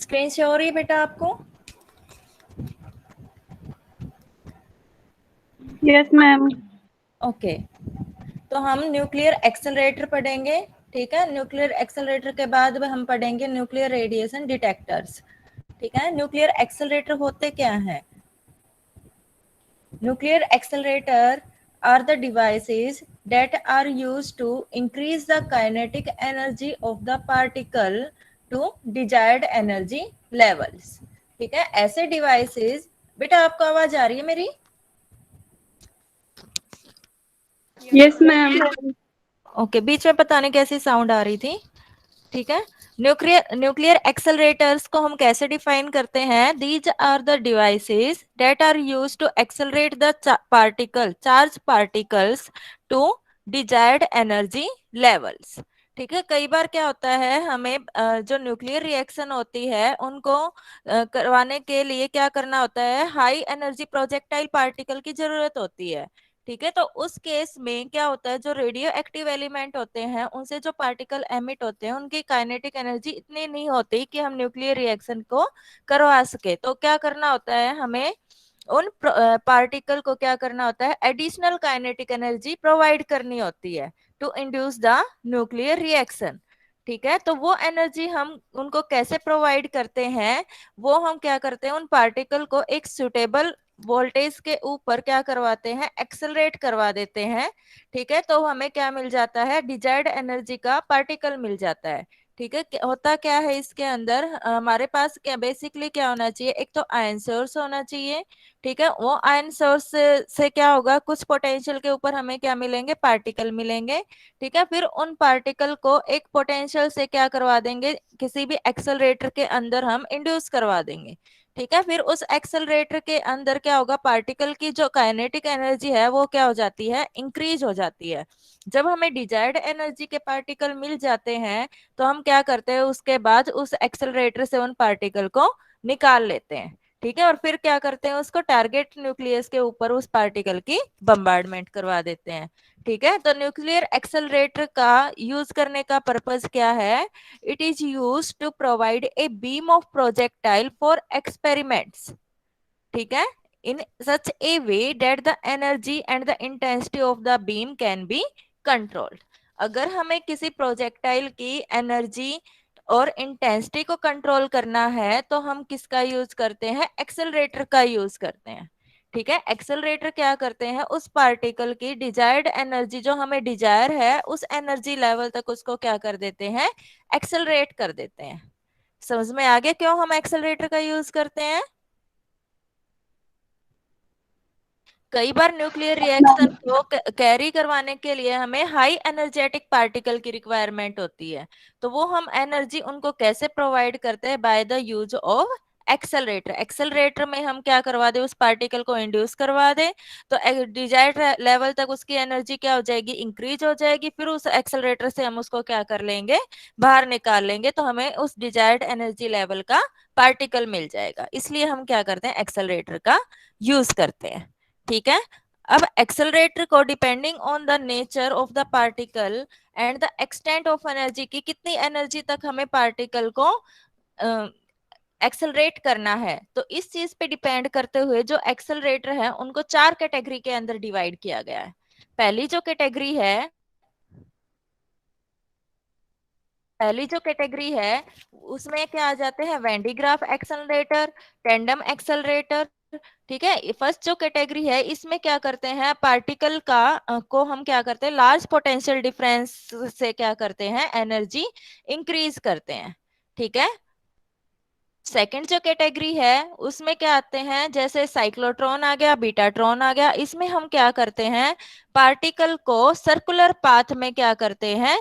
Screen show हो रही है बेटा आपको? Yes ma'am. ओके, तो हम न्यूक्लियर एक्सेलरेटर पढ़ेंगे। ठीक है, न्यूक्लियर एक्सेलरेटर के बाद हम पढ़ेंगे न्यूक्लियर रेडिएशन डिटेक्टर्स। ठीक है, न्यूक्लियर एक्सेलरेटर होते क्या हैं? Nuclear accelerator are the devices that are used to increase the kinetic energy of the particle to desired energy levels। ठीक है, ऐसे डिवाइसेस, बेटा आपको आवाज आ रही है मेरी? Yes ma'am. ओके, बीच में पता नहीं कैसी साउंड आ रही थी। ठीक है, न्यूक्लियर एक्सेलरेटर्स को हम कैसे डिफाइन करते हैं? These are the devices that are use to accelerate the charge particles to desired energy levels. ठीक है, कई बार क्या होता है, हमें जो न्यूक्लियर रिएक्शन होती है उनको करवाने के लिए क्या करना होता है, हाई एनर्जी प्रोजेक्टाइल पार्टिकल की जरूरत होती है। ठीक है, तो उस केस में क्या होता है, जो रेडियो एक्टिव एलिमेंट होते हैं उनसे जो पार्टिकल एमिट होते हैं उनकी काइनेटिक एनर्जी इतनी नहीं होती कि हम न्यूक्लियर रिएक्शन को करवा सके। तो क्या करना होता है, हमें उन पार्टिकल को क्या करना होता है, एडिशनल काइनेटिक एनर्जी प्रोवाइड करनी होती है to induce the nuclear reaction. ठीक है, तो वो एनर्जी हम उनको कैसे प्रोवाइड करते हैं, वो हम क्या करते हैं, उन पार्टिकल को एक सुटेबल वोल्टेज के ऊपर क्या करवाते हैं, एक्सेलरेट करवा देते हैं। ठीक है, तो हमें क्या मिल जाता है, डिजायर्ड एनर्जी का पार्टिकल मिल जाता है। ठीक है, होता क्या है इसके अंदर, हमारे पास क्या बेसिकली क्या होना चाहिए, एक तो आयन सोर्स होना चाहिए। ठीक है, वो आयन सोर्स से क्या होगा, कुछ पोटेंशियल के ऊपर हमें क्या मिलेंगे, पार्टिकल मिलेंगे। ठीक है, फिर उन पार्टिकल को एक पोटेंशियल से क्या करवा देंगे, किसी भी एक्सेलरेटर के अंदर हम इंड्यूस करवा देंगे। ठीक है, फिर उस एक्सेलरेटर के अंदर क्या होगा, पार्टिकल की जो काइनेटिक एनर्जी है वो क्या हो जाती है, इंक्रीज हो जाती है। जब हमें डिजायर्ड एनर्जी के पार्टिकल मिल जाते हैं तो हम क्या करते हैं, उसके बाद उस एक्सेलरेटर से उन पार्टिकल को निकाल लेते हैं। ठीक है, और फिर क्या करते हैं, उसको टारगेट न्यूक्लियस के ऊपर उस पार्टिकल की बम्बार्डमेंट करवा देते हैं। ठीक है, तो न्यूक्लियर एक्सेलरेटर का यूज करने का पर्पस क्या है? It is used to provide a beam of projectile for experiments। ठीक है, in such a way that the energy and the intensity of the beam can be controlled। अगर हमें किसी प्रोजेक्टाइल की एनर्जी और इंटेंसिटी को कंट्रोल करना है तो हम किसका यूज करते हैं, एक्सेलरेटर का यूज करते हैं। ठीक है, एक्सेलरेटर क्या करते हैं, उस पार्टिकल की डिजायर्ड एनर्जी जो हमें डिजायर है उस एनर्जी लेवल तक उसको क्या कर देते हैं, एक्सेलरेट कर देते हैं। समझ में आ गया क्यों हम एक्सेलरेटर का यूज करते हैं? कई बार न्यूक्लियर रिएक्शन को कैरी करवाने के लिए हमें हाई एनर्जेटिक पार्टिकल की रिक्वायरमेंट होती है। तो वो हम एनर्जी उनको कैसे प्रोवाइड करते हैं, by the use of accelerator. Accelerator में हम क्या करवा दे, उस पार्टिकल को इंड्यूस करवा दे, तो डिजायर्ड लेवल तक उसकी एनर्जी क्या हो जाएगी, इंक्रीज हो जाएगी। फिर उस एक्सेलरेटर से हम उसको क्या कर लेंगे, बाहर निकाल लेंगे, तो हमें उस डिजायर्ड एनर्जी लेवल का पार्टिकल मिल जाएगा। इसलिए हम क्या करते हैं, एक्सेलरेटर का यूज करते हैं। ठीक है, अब एक्सेलरेटर को depending on the nature of the particle and the extent of energy, की कितनी एनर्जी तक हमें पार्टिकल को एक्सेलरेट करना है, तो इस चीज पे डिपेंड करते हुए जो एक्सेलरेटर है उनको 4 कैटेगरी के अंदर डिवाइड किया गया है। पहली जो कैटेगरी है उसमें क्या आ जाते हैं, Van de Graaff accelerator, tandem accelerator. ठीक है, फर्स्ट जो कैटेगरी है इसमें क्या करते हैं, पार्टिकल का को हम क्या करते हैं, लार्ज पोटेंशियल डिफरेंस से क्या करते हैं, एनर्जी इंक्रीज करते हैं। ठीक है, सेकंड जो कैटेगरी है उसमें क्या आते हैं, जैसे साइक्लोट्रॉन आ गया, बीटाट्रॉन आ गया, इसमें हम क्या करते हैं, पार्टिकल को सर्कुलर पाथ में क्या करते हैं,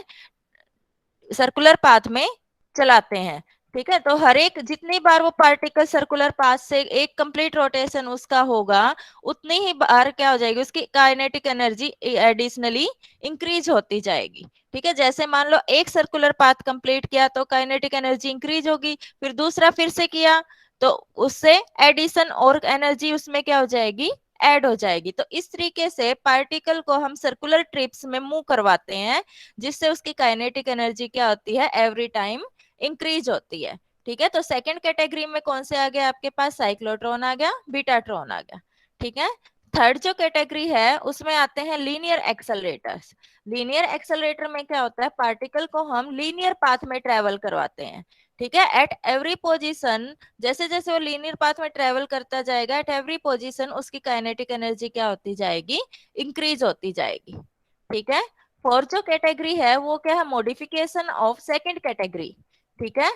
सर्कुलर पाथ में चलाते हैं। ठीक है, तो हर एक जितनी बार वो पार्टिकल सर्कुलर पाथ से एक कंप्लीट रोटेशन उसका होगा उतनी ही बार क्या हो जाएगी, उसकी काइनेटिक एनर्जी एडिशनली इंक्रीज होती जाएगी। ठीक है, जैसे मान लो एक सर्कुलर पाथ कंप्लीट किया तो काइनेटिक एनर्जी इंक्रीज होगी, फिर दूसरा फिर से किया तो उससे एडिशन और एनर्जी उसमें क्या हो जाएगी, ऐड हो जाएगी। तो इस तरीके से पार्टिकल को हम सर्कुलर ट्रिप्स में मूव करवाते हैं जिससे उसकी काइनेटिक एनर्जी क्या होती है, एवरी टाइम इंक्रीज होती है। ठीक है, तो सेकंड कैटेगरी में कौन से आ गया आपके पास, साइक्लोट्रॉन आ गया, बीटाट्रॉन आ गया। ठीक है, थर्ड जो कैटेगरी है उसमें आते हैं लीनियर एक्सेलरेटर्स। लीनियर एक्सेलरेटर में क्या होता है, पार्टिकल को हम लीनियर पाथ में ट्रेवल करवाते हैं। ठीक है, एट एवरी पोजीशन, जैसे जैसे वो लीनियर पाथ में ट्रेवल करता जाएगा, एट एवरी पोजीशन उसकी काइनेटिक एनर्जी क्या होती जाएगी, इंक्रीज होती जाएगी। ठीक है, फोर्थ जो कैटेगरी है वो क्या है, मॉडिफिकेशन ऑफ सेकंड कैटेगरी। ठीक है,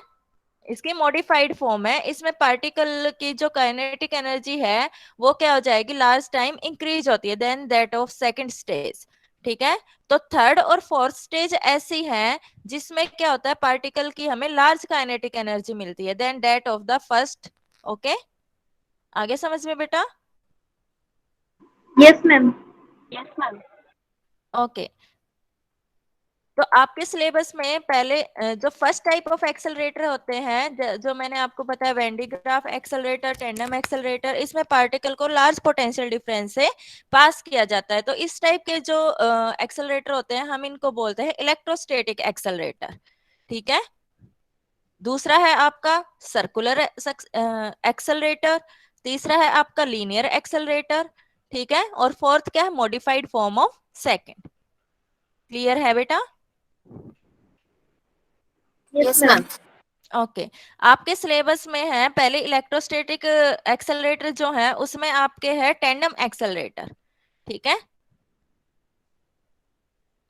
इसकी मॉडिफाइड फॉर्म है, इसमें पार्टिकल की जो काइनेटिक एनर्जी है वो क्या हो जाएगी, लार्ज टाइम इंक्रीज होती है then that of second stage. ठीक है, तो थर्ड और फोर्थ स्टेज ऐसी है जिसमें क्या होता है, पार्टिकल की हमें लार्ज काइनेटिक एनर्जी मिलती है then that of the first. Okay, आगे समझ में बेटा? Yes ma'am. ओके, तो आपके सिलेबस में पहले जो फर्स्ट टाइप ऑफ एक्सेलरेटर होते हैं, जो मैंने आपको बताया, Wendy graph accelerator, tandem accelerator, इसमें पार्टिकल को लार्ज पोटेंशियल डिफरेंस से पास किया जाता है। तो इस टाइप के जो एक्सेलरेटर होते हैं हम इनको बोलते हैं इलेक्ट्रोस्टैटिक एक्सेलरेटर। ठीक है, दूसरा है आपका सर्कुलर एक्सेलरेटर, तीसरा है आपका लीनियर एक्सेलरेटर। ठीक है, और फोर्थ क्या है, modified form of second. Clear है बेटा? Yes ma'am. ओके, आपके सिलेबस में है पहले इलेक्ट्रोस्टैटिक एक्सेलरेटर जो है उसमें आपके है टेंडम एक्सेलरेटर। ठीक है,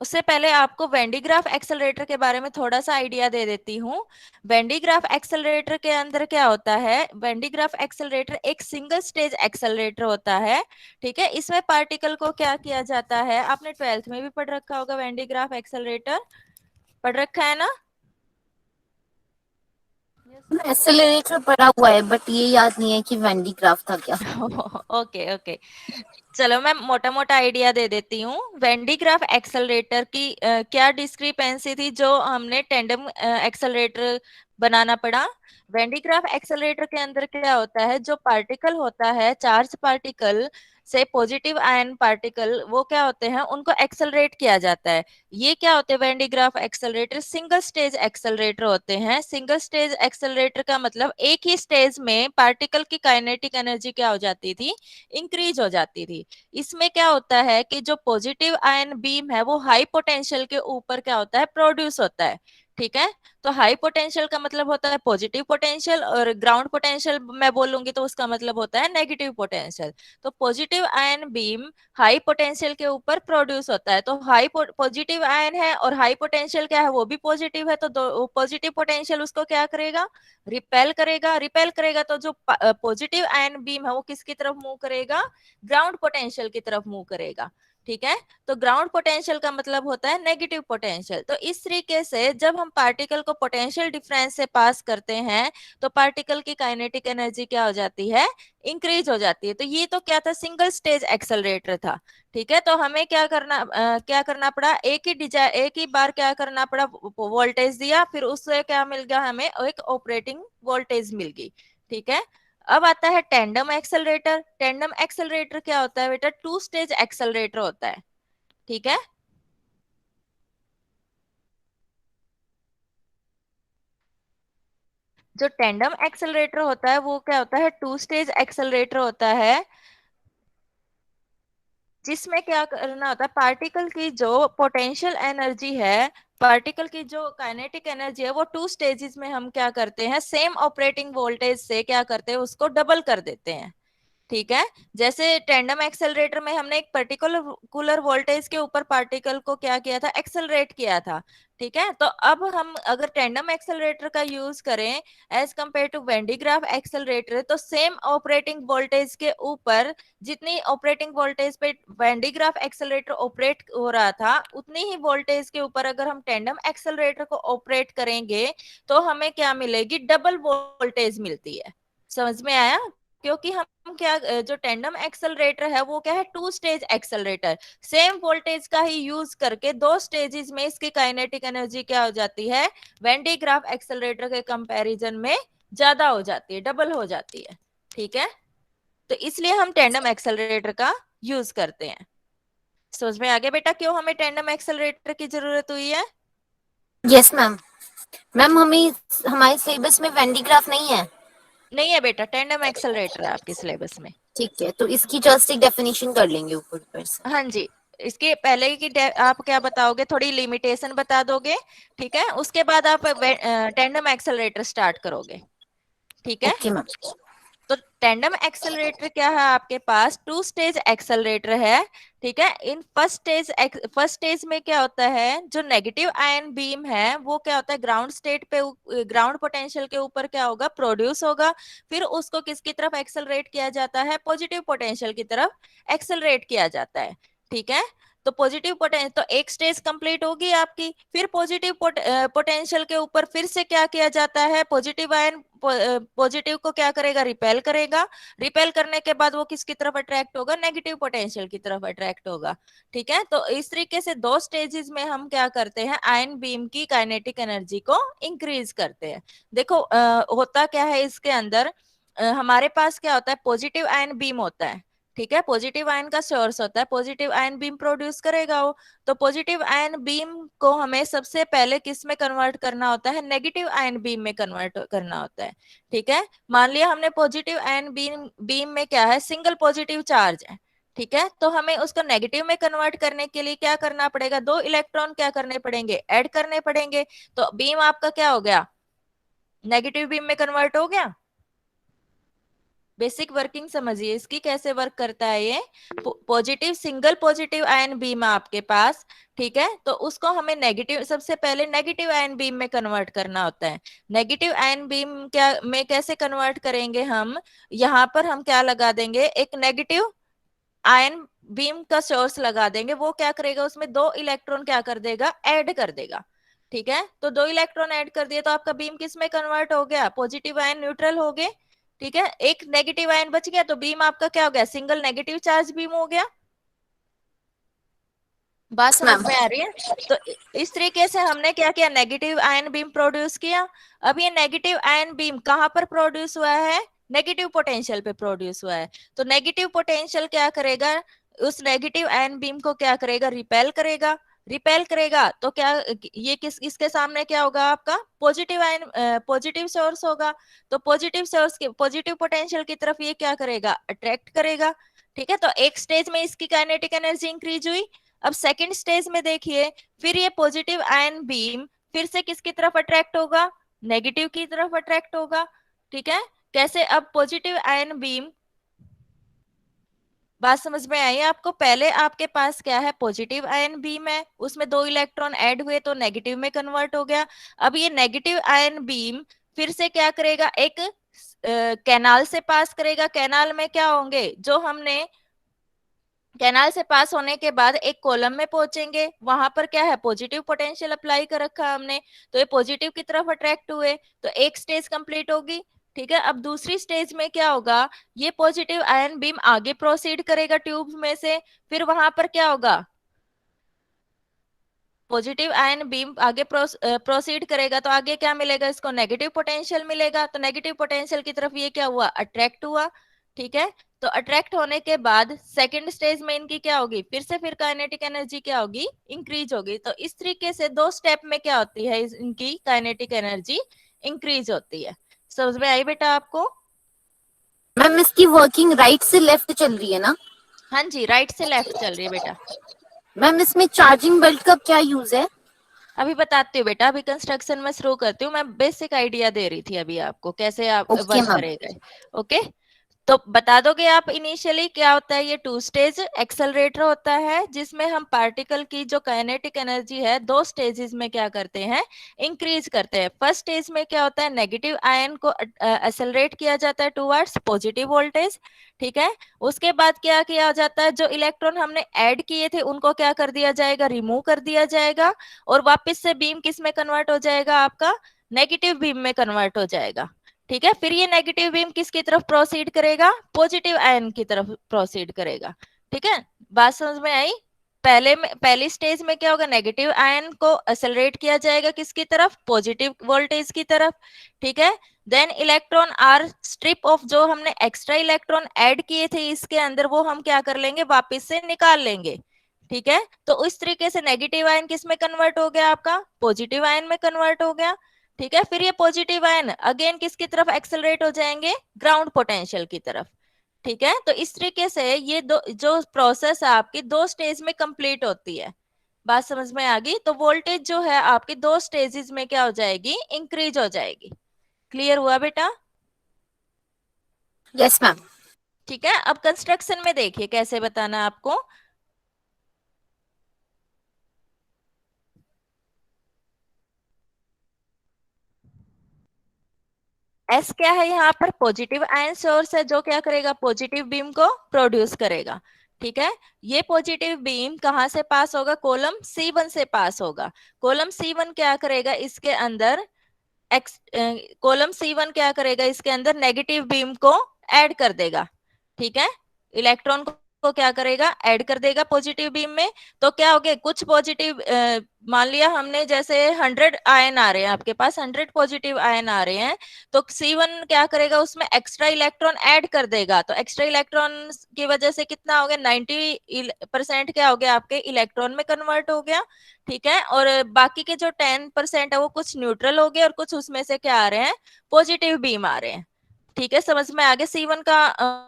उससे पहले आपको वेंडीग्राफ एक्सेलरेटर के बारे में थोड़ा सा आइडिया दे देती हूँ। वेंडीग्राफ एक्सेलरेटर के अंदर क्या होता है, वेंडीग्राफ एक्सेलरेटर एक सिंगल स्टेज एक्सेलरेटर होता है। ठीक है, इसमें पार्टिकल को क्या किया जाता है, आपने 12th में भी पढ़ रखा होगा, वेंडीग्राफ एक्सेलरेटर पढ़ रखा है ना? एक्सेलरेटर पढ़ा हुआ है बट ये याद नहीं है कि वेंडी ग्राफ था क्या। ओके ओके, चलो मैं मोटा मोटा आइडिया दे देती हूँ। वेंडी ग्राफ एक्सेलरेटर की क्या डिस्क्रिपेंसी थी जो हमने टेंडम एक्सेलरेटर बनाना पड़ा। वेंडी ग्राफ एक्सेलरेटर के अंदर क्या होता है, जो पार्टिकल होता है, चार्ज पार्टिकल से पॉजिटिव आयन पार्टिकल, वो क्या होते हैं, उनको एक्सेलरेट किया जाता है। ये क्या होते हैं, Wendy graph accelerator single stage accelerator होते हैं। सिंगल स्टेज एक्सेलरेटर का मतलब एक ही स्टेज में पार्टिकल की काइनेटिक एनर्जी क्या हो जाती थी, इंक्रीज हो जाती थी। इसमें क्या होता है कि जो पॉजिटिव आयन बीम है वो हाई पोटेंशियल के ऊपर क्या होता है, प्रोड्यूस होता है। ठीक है, तो हाई पोटेंशियल का मतलब होता है पॉजिटिव पोटेंशियल, और ग्राउंड पोटेंशियल मैं बोलूंगी तो उसका मतलब होता है नेगेटिव पोटेंशियल। तो positive ion beam high potential के ऊपर प्रोड्यूस होता है। तो हाई पॉजिटिव आयन है और हाई पोटेंशियल क्या है, वो भी पॉजिटिव है, तो पॉजिटिव पोटेंशियल उसको क्या करेगा, रिपेल करेगा। रिपेल करेगा तो जो पॉजिटिव आयन बीम है वो किसकी तरफ मूव करेगा, ग्राउंड पोटेंशियल की तरफ मूव करेगा। ठीक है, तो ग्राउंड पोटेंशियल का मतलब होता है नेगेटिव पोटेंशियल। तो इस तरीके से जब हम पार्टिकल को पोटेंशियल डिफरेंस से पास करते हैं तो पार्टिकल की काइनेटिक एनर्जी क्या हो जाती है, इंक्रीज हो जाती है। तो ये तो क्या था, सिंगल स्टेज एक्सेलरेटर था। ठीक है, तो हमें क्या करना पड़ा, एक ही बार क्या करना पड़ा, वोल्टेज दिया, फिर उससे क्या मिल गया, हमें एक ऑपरेटिंग वोल्टेज मिल गई। ठीक है, अब आता है टेंडम एक्सेलरेटर। टेंडम एक्सेलरेटर क्या होता है बेटा, टू स्टेज एक्सेलरेटर होता है। ठीक है, जो टेंडम एक्सेलरेटर होता है वो क्या होता है, टू स्टेज एक्सेलरेटर होता है, जिसमें क्या करना होता है, पार्टिकल की जो पोटेंशियल एनर्जी है, पार्टिकल की जो काइनेटिक एनर्जी है, वो टू स्टेजेस में हम क्या करते हैं, सेम ऑपरेटिंग वोल्टेज से क्या करते हैं, उसको डबल कर देते हैं। ठीक है, जैसे टेंडम एक्सेलरेटर में हमने एक पर्टिकुलर वोल्टेज के ऊपर पार्टिकल को क्या किया था, एक्सेलरेट किया था। ठीक है, तो अब हम अगर टेंडम एक्सेलरेटर का यूज करें एज कंपेयर टू वेंडीग्राफ एक्सेलरेटर, तो सेम ऑपरेटिंग वोल्टेज के ऊपर, जितनी ऑपरेटिंग वोल्टेज पे वेंडीग्राफ एक्सेलरेटर ऑपरेट हो रहा था, उतनी ही वोल्टेज के ऊपर अगर हम टेंडम एक्सेलरेटर को ऑपरेट करेंगे तो हमें क्या मिलेगी, डबल वोल्टेज मिलती है। समझ में आया? क्योंकि हम क्या, जो टेंडम एक्सेलरेटर है वो क्या है, two stage accelerator, same voltage का ही यूज करके दो स्टेजेस में इसकी काइनेटिक एनर्जी क्या हो जाती है, वेंडी ग्राफ एक्सेलरेटर के कंपैरिजन में ज्यादा हो जाती है, डबल हो जाती है। ठीक है, तो इसलिए हम टेंडम एक्सेलरेटर का यूज करते हैं। समझ में आ गया बेटा क्यों हमें टेंडम एक्सेलरेटर की जरूरत हुई है? Yes ma'am. मैम हमें हमारे सिलेबस में वेन डायग्राफ नहीं है। नहीं है बेटा, टेंडम एक्सेलरेटर है आपके सिलेबस में। ठीक है, तो इसकी जस्ट एक डेफिनेशन कर लेंगे ऊपर ऊपर से। हाँ जी, इसके पहले की आप क्या बताओगे, थोड़ी लिमिटेशन बता दोगे, ठीक है, उसके बाद आप टेंडम एक्सेलरेटर स्टार्ट करोगे, ठीक है। Okay ma'am. तो टेंडम एक्सेलरेटर क्या है आपके पास, टू स्टेज एक्सेलरेटर है, ठीक है। इन फर्स्ट स्टेज में क्या होता है, जो नेगेटिव आयन बीम है वो क्या होता है, ग्राउंड स्टेट पे, ग्राउंड पोटेंशियल के ऊपर क्या होगा, प्रोड्यूस होगा। फिर उसको किसकी तरफ एक्सेलरेट किया जाता है, पॉजिटिव पोटेंशियल की तरफ एक्सेलरेट किया जाता है, ठीक है। तो पॉजिटिव पोटेंशियल, तो एक स्टेज कंप्लीट होगी आपकी, फिर पॉजिटिव पोटेंशियल के ऊपर फिर से क्या किया जाता है, पॉजिटिव आयन पॉजिटिव को क्या करेगा, रिपेल करेगा। रिपेल करने के बाद वो किसकी तरफ अट्रैक्ट होगा, नेगेटिव पोटेंशियल की तरफ अट्रैक्ट होगा, ठीक है। तो इस तरीके से दो स्टेजेस में हम क्या करते हैं, आयन बीम की काइनेटिक एनर्जी को इंक्रीज करते हैं। देखो होता क्या है इसके अंदर, हमारे पास क्या होता है, पॉजिटिव आयन बीम होता है, ठीक है। पॉजिटिव आयन का सोर्स होता है, पॉजिटिव आयन बीम प्रोड्यूस करेगा वो। तो पॉजिटिव आयन बीम को हमें सबसे पहले किस में कन्वर्ट करना होता है, नेगेटिव आयन बीम में कन्वर्ट करना होता है, ठीक है। मान लिया हमने पॉजिटिव आयन बीम बीम में क्या है, सिंगल पॉजिटिव चार्ज है, ठीक है। तो हमें उसको नेगेटिव में कन्वर्ट करने के लिए क्या करना पड़ेगा, दो इलेक्ट्रॉन क्या करने पड़ेंगे, ऐड करने पड़ेंगे। तो बीम आपका क्या हो गया, नेगेटिव बीम में कन्वर्ट हो गया। बेसिक वर्किंग समझिए इसकी, कैसे वर्क करता है ये। Positive, single positive ion beam है आपके पास, ठीक है। तो उसको हमें नेगेटिव, सबसे पहले नेगेटिव आयन बीम में कन्वर्ट करना होता है। नेगेटिव आयन बीम क्या में कैसे कन्वर्ट करेंगे हम, यहाँ पर हम क्या लगा देंगे, एक नेगेटिव आयन बीम का सोर्स लगा देंगे। वो क्या करेगा, उसमें दो इलेक्ट्रॉन क्या कर देगा, ऐड कर देगा, ठीक है। तो दो इलेक्ट्रॉन ऐड कर दिए तो आपका बीम किस में कन्वर्ट हो गया, पॉजिटिव आयन न्यूट्रल हो गए, ठीक है। एक नेगेटिव आयन बच गया तो बीम आपका क्या हो गया, सिंगल नेगेटिव चार्ज बीम हो गया। बात समझ मैम में आ रही है। तो इस तरीके से हमने क्या किया, नेगेटिव आयन बीम प्रोड्यूस किया। अब ये नेगेटिव आयन बीम कहां पर प्रोड्यूस हुआ है, नेगेटिव पोटेंशियल पे प्रोड्यूस हुआ है। तो नेगेटिव पोटेंशियल क्या करेगा, उस नेगेटिव आयन बीम को क्या करेगा, रिपेल करेगा। रिपेल करेगा तो क्या, ये किस इसके सामने क्या होगा, आपका पॉजिटिव आयन, पॉजिटिव सोर्स होगा। तो पॉजिटिव सोर्स के पॉजिटिव पोटेंशियल की तरफ ये क्या करेगा, अट्रैक्ट करेगा, ठीक है। तो एक स्टेज में इसकी काइनेटिक एनर्जी इंक्रीज हुई। अब सेकंड स्टेज में देखिए, फिर ये पॉजिटिव आयन बीम फिर से किसकी तरफ अट्रैक्ट होगा, नेगेटिव की तरफ अट्रैक्ट होगा, ठीक है। कैसे, अब पॉजिटिव आयन बीम, बात समझ में आई आपको, पहले आपके पास क्या है, पॉजिटिव आयन बीम है, उसमें दो इलेक्ट्रॉन ऐड हुए तो नेगेटिव में कन्वर्ट हो गया। अब ये नेगेटिव आयन बीम फिर से क्या करेगा, एक कैनाल से पास करेगा। कैनाल में क्या होंगे, जो हमने कैनाल से पास होने के बाद एक कॉलम में पहुंचेंगे, वहां पर क्या है, पॉजिटिव पोटेंशियल अप्लाई कर रखा है हमने, तो ये पॉजिटिव की तरफ अट्रैक्ट हुए। तो एक स्टेज कंप्लीट होगी, ठीक है। अब दूसरी स्टेज में क्या होगा, ये पॉजिटिव आयन बीम आगे प्रोसीड करेगा ट्यूब में से। फिर वहां पर क्या होगा, पॉजिटिव आयन बीम आगे प्रोसीड करेगा तो आगे क्या मिलेगा, इसको नेगेटिव पोटेंशियल मिलेगा। तो नेगेटिव पोटेंशियल की तरफ ये क्या हुआ, अट्रैक्ट हुआ, ठीक है। तो अट्रैक्ट होने के बाद सेकंड स्टेज में इनकी क्या होगी, फिर से फिर काइनेटिक एनर्जी क्या होगी, इंक्रीज होगी। तो इस तरीके से दो स्टेप में क्या होती है, इनकी काइनेटिक एनर्जी इंक्रीज होती है। समझ में आई बेटा आपको। मैम इसकी वर्किंग राइट से लेफ्ट चल रही है ना। हाँ जी, राइट से लेफ्ट चल रही है बेटा। मैम इसमें चार्जिंग बेल्ट का क्या यूज है। अभी बताती हूँ बेटा, अभी कंस्ट्रक्शन में शुरू करती हूँ। मैं बेसिक आइडिया दे रही थी अभी आपको, कैसे आप ओके वर्क मैम। करेगा, ओके। तो बता दोगे आप इनिशियली क्या होता है, ये टू स्टेज एक्सेलरेटर होता है, जिसमें हम पार्टिकल की जो काइनेटिक एनर्जी है दो स्टेजेस में क्या करते हैं, इंक्रीज करते हैं। फर्स्ट स्टेज में क्या होता है, नेगेटिव आयन को एक्सेलरेट किया जाता है टुवर्ड्स पॉजिटिव वोल्टेज, ठीक है। उसके बाद क्या किया जाता है, जो इलेक्ट्रॉन हमने ऐड किए थे उनको क्या कर दिया जाएगा, रिमूव कर दिया जाएगा। और वापस से बीम किस में कन्वर्ट हो जाएगा, आपका नेगेटिव बीम में कन्वर्ट हो जाएगा, ठीक है। फिर ये नेगेटिव बीम किसकी तरफ प्रोसीड करेगा, पॉजिटिव आयन की तरफ प्रोसीड करेगा, ठीक है। बात समझ में आई। पहली स्टेज में क्या होगा, नेगेटिव आयन को एक्सेलरेट किया जाएगा किसकी तरफ, पॉजिटिव वोल्टेज की तरफ, ठीक है। Then electron are strip off, जो हमने एक्स्ट्रा इलेक्ट्रॉन ऐड किए थे इसके अंदर, वो हम क्या कर लेंगे, वापस से निकाल लेंगे, ठीक है। तो इस तरीके से नेगेटिव आयन किस में कन्वर्ट हो गया, आपका पॉजिटिव आयन में कन्वर्ट हो गया, ठीक है, फिर ये पॉजिटिव आयन अगेन किसकी तरफ एक्सेलरेट हो जाएंगे, ग्राउंड पोटेंशियल की तरफ। ठीक है, तो इस तरीके से ये दो जो प्रोसेस है आपकी दो स्टेज में कंप्लीट होती है। बात समझ में आ गई? तो वोल्टेज जो है आपकी दो स्टेजेस में क्या हो जाएगी, इंक्रीज हो जाएगी। क्लियर हुआ बेटा? Yes ma'am. ठीक है, अब कंस्ट्रक्शन में देखिए कैसे बताना है आपको। एस क्या है यहाँ पर, पॉजिटिव आयन सोर्स है जो क्या करेगा, पॉजिटिव बीम को प्रोड्यूस करेगा। ठीक है, ये पॉजिटिव बीम कहाँ से पास होगा, कॉलम C1 से पास होगा। कॉलम C1 क्या करेगा इसके अंदर, एक्स कॉलम C1 क्या करेगा इसके अंदर नेगेटिव बीम को ऐड कर देगा। ठीक है, इलेक्ट्रॉन को क्या करेगा, ऐड कर देगा पॉजिटिव बीम में। तो क्या हो गया, कुछ पॉजिटिव मान लिया हमने, जैसे 100 आयन आ रहे हैं आपके पास, 100 पॉजिटिव आयन आ रहे हैं, तो C1 क्या करेगा उसमें एक्स्ट्रा इलेक्ट्रॉन ऐड कर देगा। तो एक्स्ट्रा इलेक्ट्रॉन की वजह से कितना हो गया, 90% क्या हो गया आपके इलेक्ट्रॉन में कन्वर्ट हो गया। ठीक है, और बाकी के जो 10% है वो कुछ न्यूट्रल हो गए और कुछ उसमें से क्या आ रहे हैं, पॉजिटिव बीम आ रहे हैं। ठीक है, समझ में आगे C1 का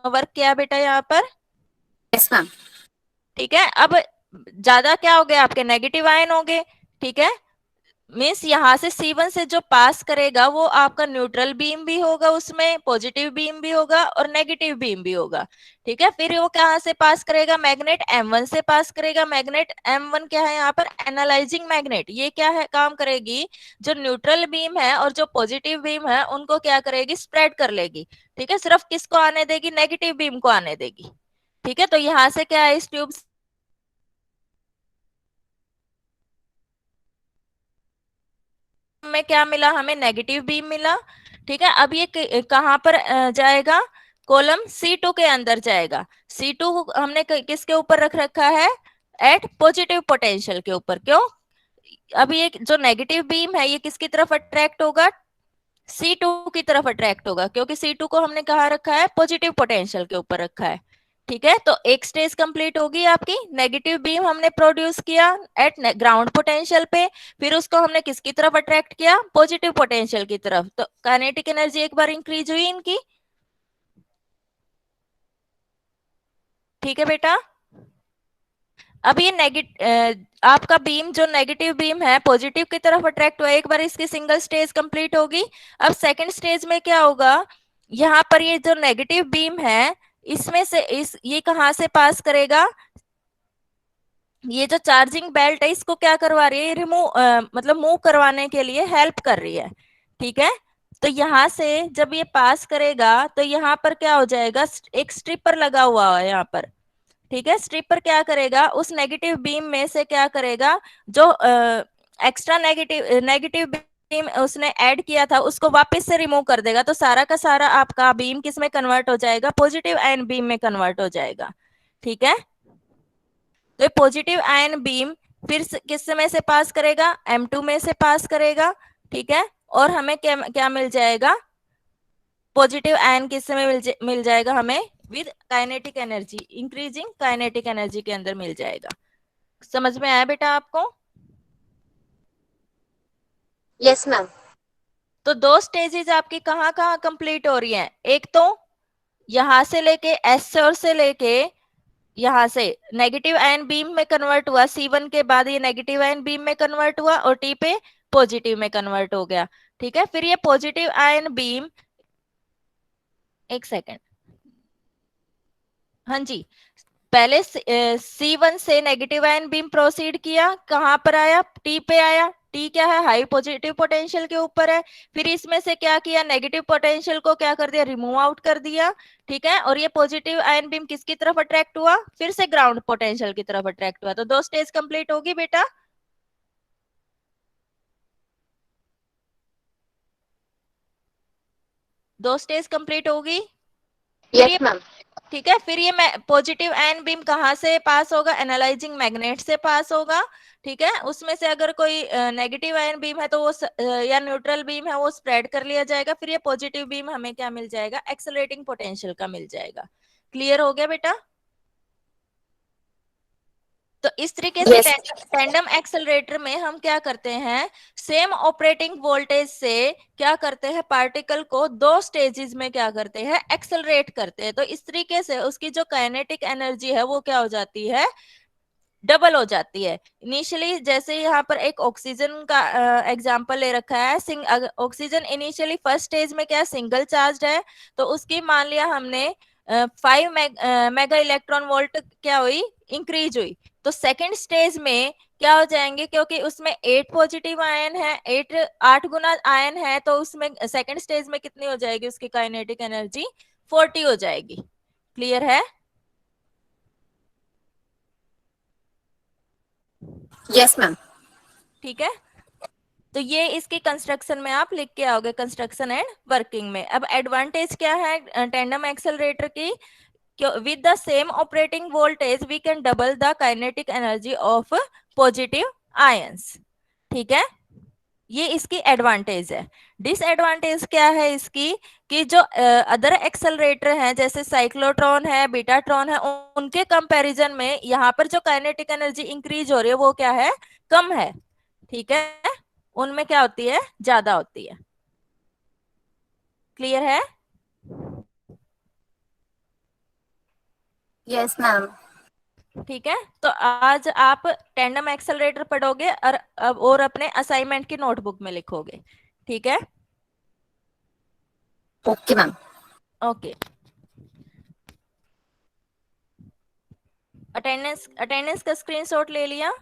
वर्क क्या है बेटा यहाँ पर? Yes ma'am. ठीक है, अब ज्यादा क्या हो गया आपके नेगेटिव आयन हो गए। ठीक है, मीन्स यहाँ से C1 से जो पास करेगा वो आपका न्यूट्रल बीम भी होगा, उसमें पॉजिटिव बीम भी होगा और नेगेटिव बीम भी होगा। ठीक है, फिर वो कहाँ से पास करेगा, मैग्नेट M1 से पास करेगा। मैग्नेट M1 क्या है यहाँ पर, एनालाइजिंग मैग्नेट। ये क्या है, काम करेगी, जो न्यूट्रल बीम है और जो पॉजिटिव बीम है उनको क्या करेगी, स्प्रेड कर लेगी। ठीक है, सिर्फ किसको आने देगी, नेगेटिव बीम को आने देगी। ठीक है, तो यहाँ से क्या है, इस ट्यूब में क्या मिला हमें, नेगेटिव बीम मिला। ठीक है, अब ये कहां पर जाएगा, कॉलम C2 के अंदर जाएगा। C2 हमने किसके ऊपर रख रखा है, एट पॉजिटिव पोटेंशियल के ऊपर। क्यों, अब ये जो नेगेटिव बीम है ये किसकी तरफ अट्रैक्ट होगा, C2 की तरफ अट्रैक्ट होगा, क्योंकि C2 को हमने कहा रखा है, पॉजिटिव पोटेंशियल के ऊपर रखा है। ठीक है, तो एक स्टेज कंप्लीट होगी आपकी, नेगेटिव बीम हमने प्रोड्यूस किया एट ग्राउंड पोटेंशियल पे, फिर उसको हमने किसकी तरफ अट्रैक्ट किया, पॉजिटिव पोटेंशियल की तरफ। तो काइनेटिक एनर्जी एक बार इंक्रीज हुई इनकी। ठीक है बेटा, अब ये आपका बीम जो नेगेटिव बीम है पॉजिटिव की तरफ अट्रैक्ट हुआ, एक बार इसकी सिंगल स्टेज कंप्लीट होगी। अब सेकंड स्टेज में क्या होगा, यहाँ पर ये जो नेगेटिव बीम है इसमें से ये कहाँ से पास करेगा, ये जो चार्जिंग बेल्ट है इसको क्या करवा रही है, रिमूव मतलब मूव करवाने के लिए हेल्प कर रही है। ठीक है, तो यहाँ से जब ये पास करेगा तो यहाँ पर क्या हो जाएगा, एक स्ट्रिपर लगा हुआ है यहाँ पर। ठीक है, स्ट्रिपर क्या करेगा, उस नेगेटिव बीम में से क्या करेगा, जो एक्स्ट्रा नेगेटिव बीम उसने ऐड किया था उसको वापस से रिमूव कर देगा। तो सारा का सारा आपका बीम किस में कन्वर्ट हो जाएगा, पॉजिटिव आयन बीम में कन्वर्ट हो जाएगा। ठीक है, तो पॉजिटिव आयन बीम फिर किस में से पास करेगा, M2 में से पास करेगा। ठीक है, और हमें क्या क्या मिल जाएगा, पॉजिटिव आयन किस में मिल जाएगा हमें, with kinetic energy, increasing kinetic energy के अंदर मिल जाएगा। समझ में आया बेटा आपको? Yes ma'am. तो दो स्टेजेस आपकी कहाँ कहाँ कंप्लीट हो रही हैं, एक तो यहां से लेके एस से लेके यहाँ से नेगेटिव आयन बीम में कन्वर्ट हुआ, C1 के बाद ये नेगेटिव आयन बीम में कन्वर्ट हुआ और T पे पॉजिटिव में कन्वर्ट हो गया। ठीक है, फिर ये पॉजिटिव आयन बीम, एक सेकेंड, हाँ जी, पहले C1 से नेगेटिव आयन बीम प्रोसीड किया, कहां पर आया, T पे आया। T क्या है, हाई पॉजिटिव पोटेंशियल के ऊपर है। फिर इसमें से क्या किया, नेगेटिव पोटेंशियल को क्या कर दिया, रिमूव आउट कर दिया। ठीक है, और ये पॉजिटिव आयन बीम किसकी तरफ अट्रैक्ट हुआ, फिर से ग्राउंड पोटेंशियल की तरफ अट्रैक्ट हुआ। तो दो स्टेज कंप्लीट होगी बेटा। दो स्टेज कंप्लीट होगी। फिर ये यस मैम। ठीक है, फिर ये पॉजिटिव आयन बीम कहाँ से पास होगा, एनालाइजिंग मैग्नेट से पास होगा। ठीक है, उसमें से अगर कोई नेगेटिव आयन बीम है तो वो या न्यूट्रल बीम है वो स्प्रेड कर लिया जाएगा। फिर ये पॉजिटिव बीम हमें क्या मिल जाएगा, एक्सेलरेटिंग पोटेंशियल का मिल जाएगा। क्लियर हो गया बेटा? तो इस तरीके से यस टेंडम एक्सेलरेटर में हम क्या करते हैं, सेम ऑपरेटिंग वोल्टेज से क्या करते हैं, पार्टिकल को दो स्टेजेस में क्या करते हैं, एक्सेलरेट करते हैं। तो इस तरीके से उसकी जो काइनेटिक एनर्जी है वो क्या हो जाती है, डबल हो जाती है। इनिशियली जैसे यहाँ पर एक ऑक्सीजन का एग्जांपल ले रखा है, ऑक्सीजन इनिशियली फर्स्ट स्टेज में क्या सिंगल चार्ज है, तो उसकी मान लिया हमने 5 मेगा इलेक्ट्रॉन वोल्ट क्या हुई, इंक्रीज हुई। तो सेकंड स्टेज में क्या हो जाएंगे, क्योंकि उसमें 8 पॉजिटिव आयन है, 8 गुना आयन है, तो उसमें सेकंड स्टेज में कितनी हो जाएगी उसकी काइनेटिक एनर्जी, 40 हो जाएगी। क्लियर है? Yes ma'am. ठीक है, तो ये इसकी कंस्ट्रक्शन में आप लिख के आओगे, कंस्ट्रक्शन एंड वर्किंग में। अब एडवांटेज क्या है टेंडम एक्सेलरेटर की, with the same operating voltage V can double the kinetic energy of positive ions. ठीक है, ये इसकी एडवांटेज है। डिसएडवांटेज क्या है इसकी, कि जो अदर एक्सेलरेटर हैं जैसे साइक्लोट्रॉन है, बीटाट्रॉन है, उनके कंपैरिजन में यहाँ पर जो काइनेटिक एनर्जी इंक्रीज हो रही है वो क्या है, कम है। ठीक है, उनमें क्या होती है, ज्यादा होती है। क्लियर है? Yes ma'am. ठीक है, तो आज आप टेंडम एक्सेलरेटर पढ़ोगे और अपने असाइनमेंट की नोटबुक में लिखोगे। ठीक है, okay ma'am. Okay. Attendance attendance का स्क्रीनशॉट ले लिया?